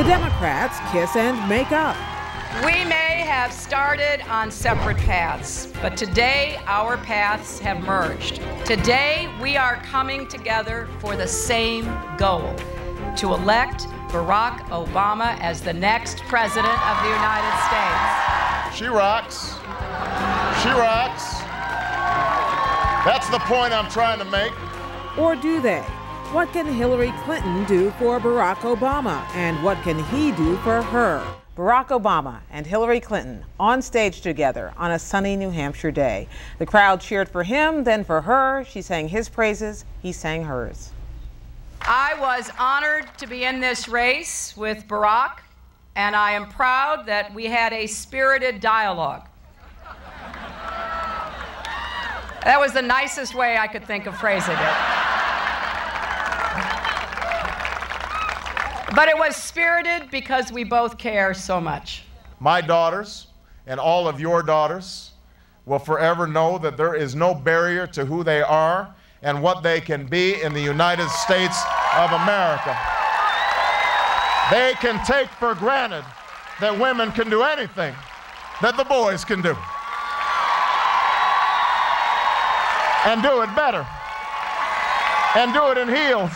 The Democrats kiss and make up. We may have started on separate paths, but today our paths have merged. Today we are coming together for the same goal: to elect Barack Obama as the next president of the United States. She rocks. She rocks. That's the point I'm trying to make. Or do they? What can Hillary Clinton do for Barack Obama? And what can he do for her? Barack Obama and Hillary Clinton on stage together on a sunny New Hampshire day. The crowd cheered for him, then for her. She sang his praises, he sang hers. I was honored to be in this race with Barack, and I am proud that we had a spirited dialogue. That was the nicest way I could think of phrasing it. But it was spirited because we both care so much. My daughters and all of your daughters will forever know that there is no barrier to who they are and what they can be in the United States of America. They can take for granted that women can do anything that the boys can do. And do it better. And do it in heels.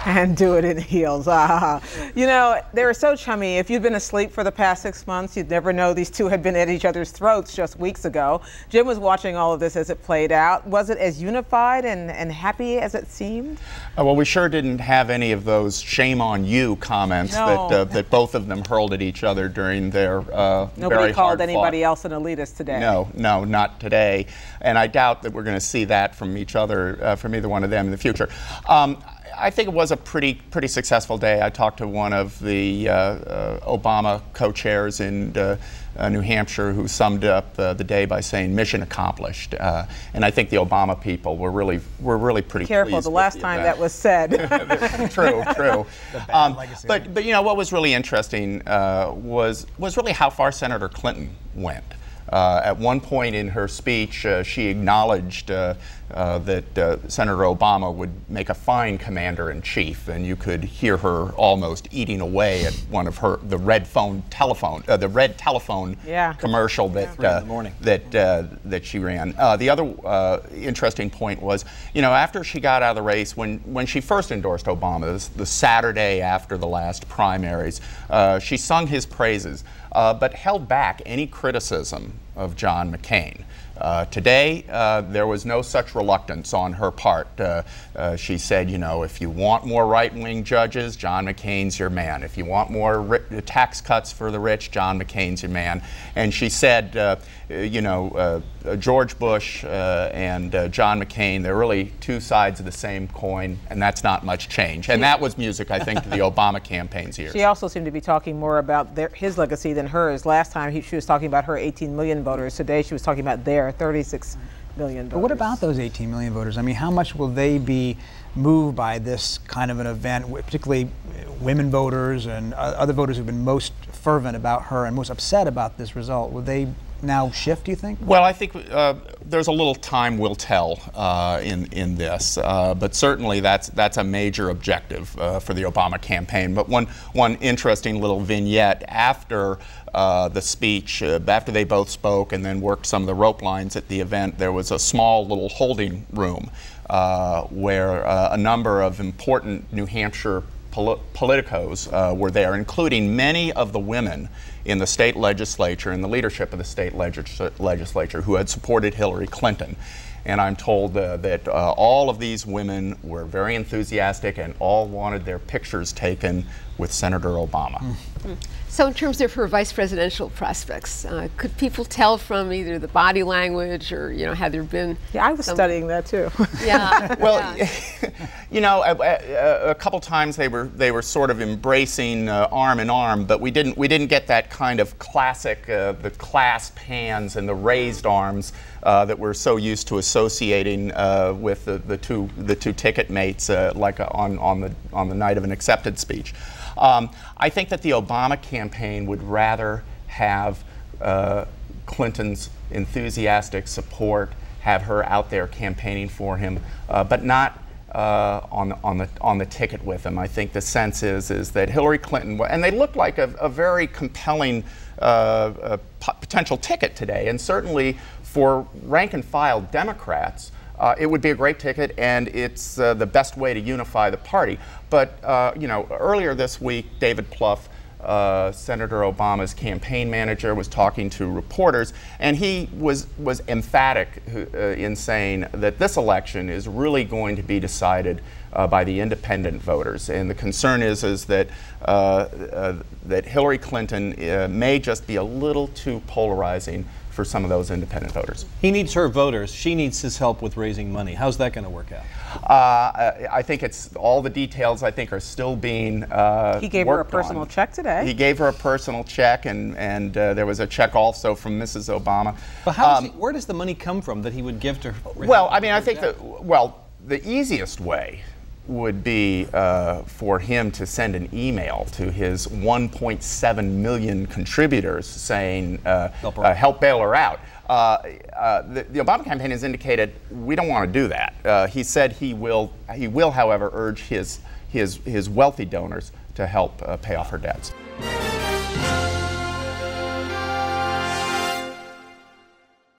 And do it in heels. You know, they were so chummy. If you'd been asleep for the past 6 months, you'd never know these two had been at each other's throats just weeks ago. Jim was watching all of this as it played out. Was it as unified and happy as it seemed? Well, we sure didn't have any of those shame on you comments that both of them hurled at each other during their Nobody called anybody else an elitist today. No, not today. And I doubt that we're going to see that from each other, from either one of them in the future. I think it was a pretty successful day. I talked to one of the Obama co-chairs in New Hampshire who summed up the day by saying mission accomplished. And I think the Obama people were really pretty careful pleased the last time that was said. True. But you know what was really interesting was really how far Senator Clinton went. At one point in her speech, she acknowledged that Senator Obama would make a fine commander-in-chief, and you could hear her almost eating away at one of the red telephone commercial that she ran. The other interesting point was, you know, after she got out of the race, when she first endorsed Obama, the Saturday after the last primaries, she sung his praises, but held back any criticism of John McCain. Today, there was no such reluctance on her part. She said, you know, if you want more right-wing judges, John McCain's your man. If you want more tax cuts for the rich, John McCain's your man. And she said, you know, George Bush and John McCain, they're really two sides of the same coin, and that's not much change. And that was music, I think, to the Obama campaign's ears. She also seemed to be talking more about his legacy than hers. Last time she was talking about her 18 million voters. Today she was talking about their 36 million voters. But what about those 18 million voters? I mean, how much will they be moved by this kind of an event, particularly women voters and other voters who've been most fervent about her and most upset about this result? Will they now shift, do you think? Well, I think there's a little time will tell in this, but certainly that's a major objective for the Obama campaign. But one interesting little vignette after the speech, after they both spoke and then worked some of the rope lines at the event, there was a small little holding room where a number of important New Hampshire politicos were there, including many of the women in the state legislature and the leadership of the state legislature who had supported Hillary Clinton. And I'm told that all of these women were very enthusiastic and all wanted their pictures taken with Senator Obama. So in terms of her vice presidential prospects, could people tell from either the body language or, you know, had there been... Yeah, I was studying that too. Yeah. Well, you know, a couple times they were sort of embracing arm in arm, but we didn't get that kind of classic, the clasped hands and the raised arms that we're so used to associating with the two ticket mates like on the night of an acceptance speech. I think that the Obama campaign would rather have Clinton's enthusiastic support, have her out there campaigning for him, but not on the ticket with him. I think the sense is that Hillary Clinton, and they look like a very compelling potential ticket today, and certainly for rank and file Democrats, it would be a great ticket, and it's the best way to unify the party. But you know, earlier this week, David Plouffe, Senator Obama's campaign manager, was talking to reporters, and he was emphatic in saying that this election is really going to be decided by the independent voters, and the concern is that that Hillary Clinton may just be a little too polarizing for some of those independent voters. He needs her voters. She needs his help with raising money. How's that going to work out? I think it's all the details. I think are still being He gave her a personal check today. He gave her a personal check, and there was a check also from Mrs. Obama. But how where does the money come from that he would give to her? Well, I mean, I think that the easiest way would be for him to send an email to his 1.7 million contributors saying, help bail her out. The Obama campaign has indicated we don't want to do that. He said he will, however, urge his wealthy donors to help pay off her debts.